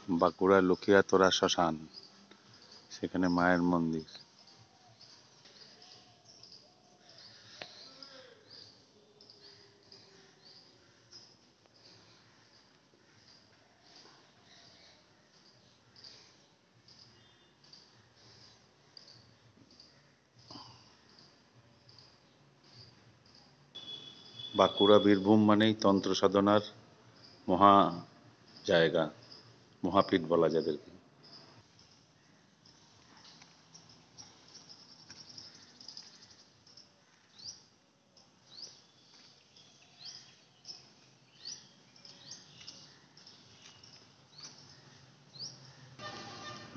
বাঁকুড়া লুকিয়াতোরা শ্মশান, সেখানে মায়ের মন্দির। বাঁকুড়া বীরভূম মানেই তন্ত্র সাধনার মহা জায়গা, মহাপীঠ বলা যাদেরকে।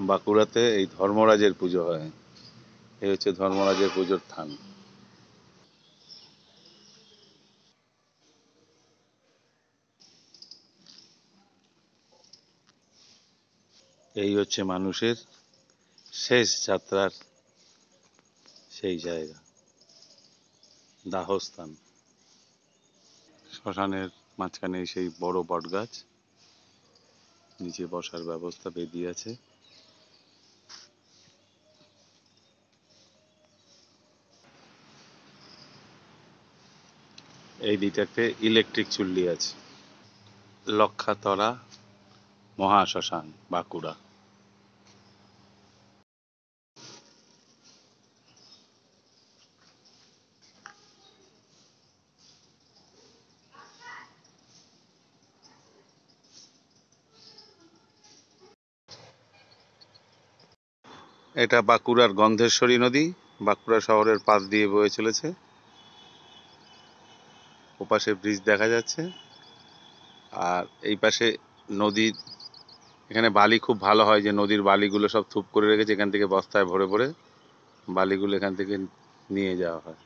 বাঁকুড়াতে এই ধর্মরাজের পুজো হয়, এই হচ্ছে ধর্মরাজের পুজোর স্থান। এই হচ্ছে মানুষের শেষ যাত্রার সেই জায়গা, দাহস্থান। শ্মশানের মাঝখানে সেই বড় বটগাছ, নিচে বসার ব্যবস্থা, বেদি আছে। এই দিকটাতে ইলেকট্রিক চুল্লি আছে। লক্ষাতরা মহাশ্মশান, বাঁকুড়া। এটা বাঁকুড়ার গন্ধেশ্বরী নদী, বাঁকুড়া শহরের পাশ দিয়ে বয়ে চলেছে। ওপাশে ব্রিজ দেখা যাচ্ছে, আর এই পাশে নদীর, এখানে বালি খুব ভালো হয়, যে নদীর বালিগুলো সব থুপ করে রেখেছে, এখান থেকে বস্তায় ভরে ভরে বালিগুলো এখান থেকে নিয়ে যাওয়া হয়।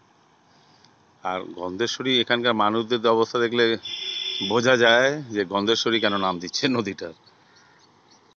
আর গন্ধেশ্বরী, এখানকার মানুষদের অবস্থা দেখলে বোঝা যায় যে গন্ধেশ্বরী কেন নাম দিচ্ছে নদীটার।